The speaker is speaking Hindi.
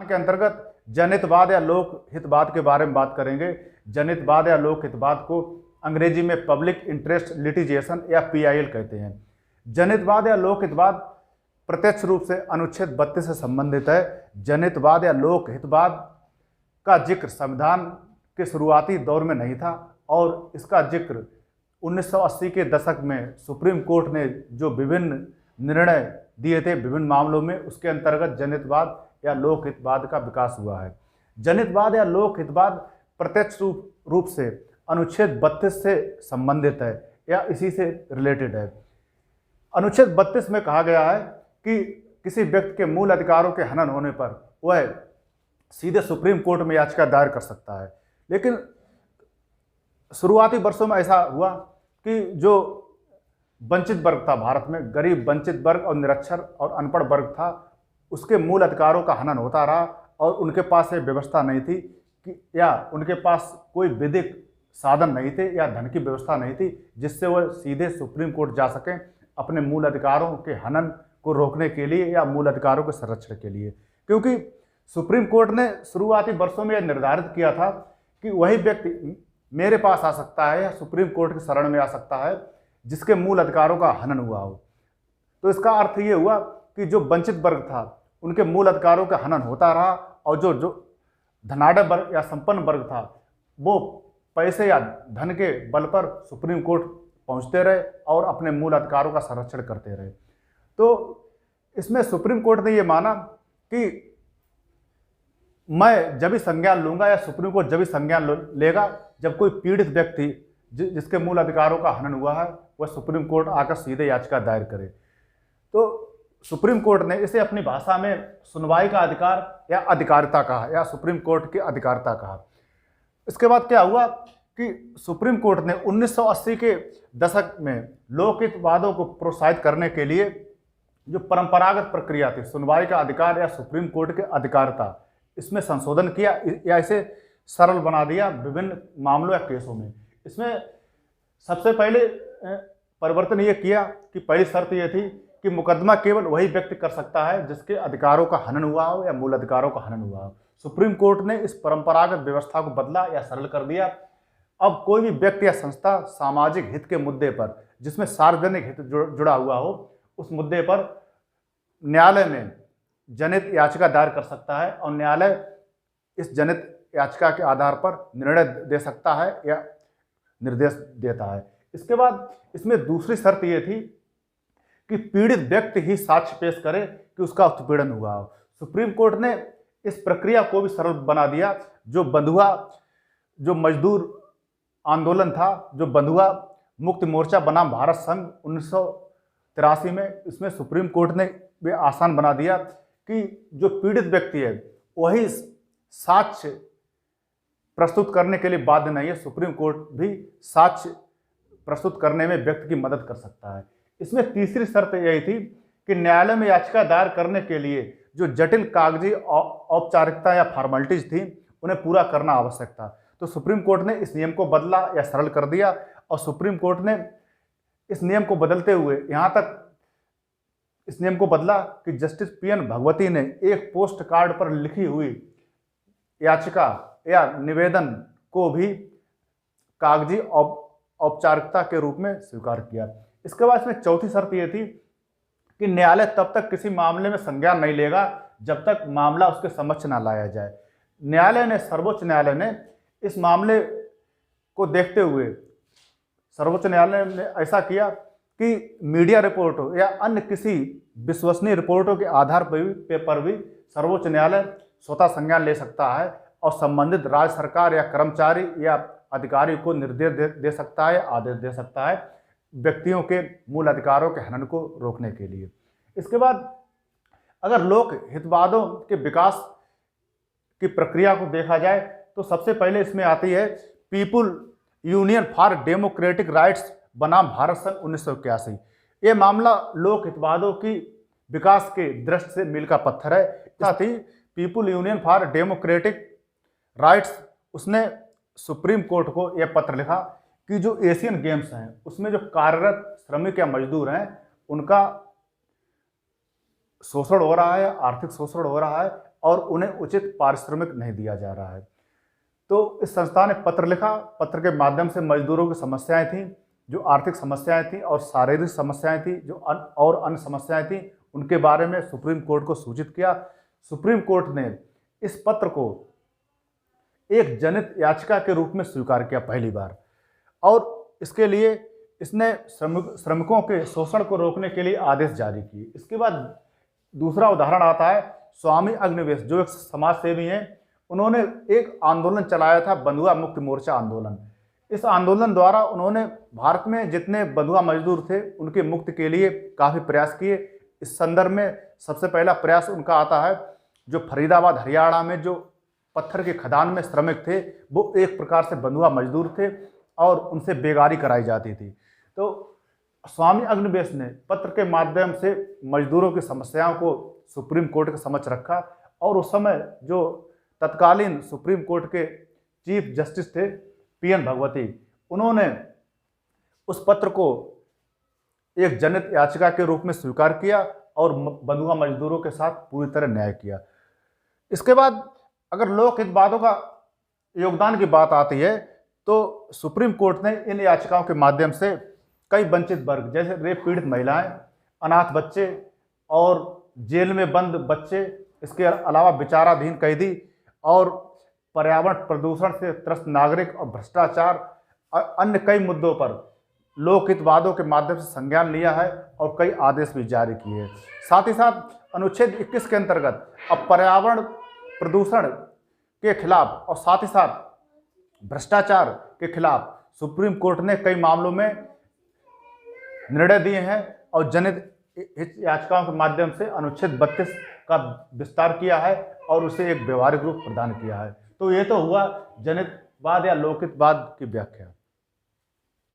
के अंतर्गत जनहितवाद या लोक हितवाद के बारे में बात करेंगे। जनहितवाद या लोक हितवाद को अंग्रेजी में पब्लिक इंटरेस्ट लिटिगेशन या पीआईएल कहते हैं। जनहितवाद या लोक हितवाद प्रत्यक्ष रूप से अनुच्छेद 32 से संबंधित है। जनहितवाद या लोक हितवाद का जिक्र संविधान के शुरुआती दौर में नहीं था और इसका जिक्र 1980 के दशक में सुप्रीम कोर्ट ने जो विभिन्न निर्णय दिए थे विभिन्न मामलों में, उसके अंतर्गत जनहितवाद या लोक हितवाद का विकास हुआ है। जनहितवाद या लोक हितवाद प्रत्यक्ष रूप से अनुच्छेद 32 से संबंधित है या इसी से रिलेटेड है। अनुच्छेद 32 में कहा गया है कि किसी व्यक्ति के मूल अधिकारों के हनन होने पर वह सीधे सुप्रीम कोर्ट में याचिका दायर कर सकता है। लेकिन शुरुआती वर्षों में ऐसा हुआ कि जो वंचित वर्ग था, भारत में गरीब वंचित वर्ग और निरक्षर और अनपढ़ वर्ग था, उसके मूल अधिकारों का हनन होता रहा और उनके पास ये व्यवस्था नहीं थी कि या उनके पास कोई विधिक साधन नहीं थे या धन की व्यवस्था नहीं थी जिससे वह सीधे सुप्रीम कोर्ट जा सकें अपने मूल अधिकारों के हनन को रोकने के लिए या मूल अधिकारों के संरक्षण के लिए। क्योंकि सुप्रीम कोर्ट ने शुरुआती वर्षों में यह निर्धारित किया था कि वही व्यक्ति मेरे पास आ सकता है या सुप्रीम कोर्ट की शरण में आ सकता है जिसके मूल अधिकारों का हनन हुआ हो। तो इसका अर्थ ये हुआ कि जो वंचित वर्ग था उनके मूल अधिकारों का हनन होता रहा और जो धनाढ़ वर्ग या संपन्न वर्ग था वो पैसे या धन के बल पर सुप्रीम कोर्ट पहुंचते रहे और अपने मूल अधिकारों का संरक्षण करते रहे। तो इसमें सुप्रीम कोर्ट ने ये माना कि मैं जब भी संज्ञान लूंगा या सुप्रीम कोर्ट जब भी संज्ञान लेगा जब कोई पीड़ित व्यक्ति जिसके मूल अधिकारों का हनन हुआ है वह सुप्रीम कोर्ट आकर सीधे याचिका दायर करे। तो सुप्रीम कोर्ट ने इसे अपनी भाषा में सुनवाई का अधिकार या अधिकारिता कहा या सुप्रीम कोर्ट की अधिकारिता कहा। इसके बाद क्या हुआ कि सुप्रीम कोर्ट ने 1980 के दशक में लोकहितवादों को प्रोत्साहित करने के लिए जो परंपरागत प्रक्रिया थी सुनवाई का अधिकार या सुप्रीम कोर्ट की अधिकारिता, इसमें संशोधन किया या इसे सरल बना दिया विभिन्न मामलों या केसों में। इसमें सबसे पहले परिवर्तन ये किया कि पहली शर्त ये थी कि मुकदमा केवल वही व्यक्ति कर सकता है जिसके अधिकारों का हनन हुआ हो या मूल अधिकारों का हनन हुआ हो। सुप्रीम कोर्ट ने इस परंपरागत व्यवस्था को बदला या सरल कर दिया। अब कोई भी व्यक्ति या संस्था सामाजिक हित के मुद्दे पर जिसमें सार्वजनिक हित जुड़ा हुआ हो उस मुद्दे पर न्यायालय में जनहित याचिका दायर कर सकता है और न्यायालय इस जनहित याचिका के आधार पर निर्णय दे सकता है या निर्देश देता है। इसके बाद इसमें दूसरी शर्त यह थी कि पीड़ित व्यक्ति ही साक्ष्य पेश करे कि उसका उत्पीड़न हुआ हो। सुप्रीम कोर्ट ने इस प्रक्रिया को भी सरल बना दिया। जो बंधुआ जो मजदूर आंदोलन था, जो बंधुआ मुक्ति मोर्चा बनाम भारत संघ 1983 में, इसमें सुप्रीम कोर्ट ने भी आसान बना दिया कि जो पीड़ित व्यक्ति है वही साक्ष्य प्रस्तुत करने के लिए बाध्य नहीं है। सुप्रीम कोर्ट भी साक्ष्य प्रस्तुत करने में व्यक्ति की मदद कर सकता है। इसमें तीसरी शर्त यही थी कि न्यायालय में याचिका दायर करने के लिए जो जटिल कागजी औपचारिकता या फॉर्मेलिटीज थी उन्हें पूरा करना आवश्यक था। तो सुप्रीम कोर्ट ने इस नियम को बदला या सरल कर दिया और सुप्रीम कोर्ट ने इस नियम को बदलते हुए यहाँ तक इस नियम को बदला कि जस्टिस पीएन भगवती ने एक पोस्ट कार्ड पर लिखी हुई याचिका या निवेदन को भी कागजी औपचारिकता के रूप में स्वीकार किया। इसके बाद इसमें चौथी शर्त यह थी कि न्यायालय तब तक किसी मामले में संज्ञान नहीं लेगा जब तक मामला उसके समक्ष न लाया जाए। सर्वोच्च न्यायालय ने इस मामले को देखते हुए सर्वोच्च न्यायालय ने ऐसा किया कि मीडिया रिपोर्टों या अन्य किसी विश्वसनीय रिपोर्टों के आधार पर भी सर्वोच्च न्यायालय स्वतः संज्ञान ले सकता है और संबंधित राज्य सरकार या कर्मचारी या अधिकारी को निर्देश दे सकता है, आदेश दे सकता है व्यक्तियों के मूल अधिकारों के हनन को रोकने के लिए। इसके बाद अगर लोक हितवादों के विकास की प्रक्रिया को देखा जाए तो सबसे पहले इसमें आती है people union for democratic rights बनाम भारत संघ 1981। ये मामला लोक हितवादों की विकास के दृष्टि से मील का पत्थर है। साथ ही people union for democratic rights उसने सुप्रीम कोर्ट को यह पत्र लिखा कि जो एशियन गेम्स हैं उसमें जो कार्यरत श्रमिक या मजदूर हैं उनका शोषण हो रहा है, आर्थिक शोषण हो रहा है और उन्हें उचित पारिश्रमिक नहीं दिया जा रहा है। तो इस संस्था ने पत्र लिखा। पत्र के माध्यम से मजदूरों की समस्याएं थीं, जो आर्थिक समस्याएं थीं और शारीरिक समस्याएं थीं, जो और अन्य समस्याएं थीं, उनके बारे में सुप्रीम कोर्ट को सूचित किया। सुप्रीम कोर्ट ने इस पत्र को एक जनहित याचिका के रूप में स्वीकार किया पहली बार, और इसके लिए इसने श्रमिकों के शोषण को रोकने के लिए आदेश जारी किए। इसके बाद दूसरा उदाहरण आता है स्वामी अग्निवेश, जो एक समाज सेवी हैं। उन्होंने एक आंदोलन चलाया था, बंधुआ मुक्ति मोर्चा आंदोलन। इस आंदोलन द्वारा उन्होंने भारत में जितने बंधुआ मजदूर थे उनके मुक्ति के लिए काफ़ी प्रयास किए। इस संदर्भ में सबसे पहला प्रयास उनका आता है, जो फरीदाबाद हरियाणा में जो पत्थर के खदान में श्रमिक थे, वो एक प्रकार से बंधुआ मजदूर थे और उनसे बेगारी कराई जाती थी। तो स्वामी अग्निवेश ने पत्र के माध्यम से मजदूरों की समस्याओं को सुप्रीम कोर्ट के समक्ष रखा, और उस समय जो तत्कालीन सुप्रीम कोर्ट के चीफ जस्टिस थे पीएन भगवती, उन्होंने उस पत्र को एक जनहित याचिका के रूप में स्वीकार किया और बंधुआ मजदूरों के साथ पूरी तरह न्याय किया। इसके बाद अगर लोकहितवादियों का योगदान की बात आती है, तो सुप्रीम कोर्ट ने इन याचिकाओं के माध्यम से कई वंचित वर्ग, जैसे रेप पीड़ित महिलाएं, अनाथ बच्चे और जेल में बंद बच्चे, इसके अलावा विचाराधीन कैदी और पर्यावरण प्रदूषण से त्रस्त नागरिक और भ्रष्टाचार और अन्य कई मुद्दों पर लोकहितवादों के माध्यम से संज्ञान लिया है और कई आदेश भी जारी किए। साथ ही साथ अनुच्छेद 21 के अंतर्गत अब पर्यावरण प्रदूषण के खिलाफ और साथ ही साथ भ्रष्टाचार के खिलाफ सुप्रीम कोर्ट ने कई मामलों में निर्णय दिए हैं और जनहित याचिकाओं के माध्यम से अनुच्छेद 32 का विस्तार किया है और उसे एक व्यवहारिक रूप प्रदान किया है। तो ये तो हुआ जनहितवाद या लोकहितवाद की व्याख्या।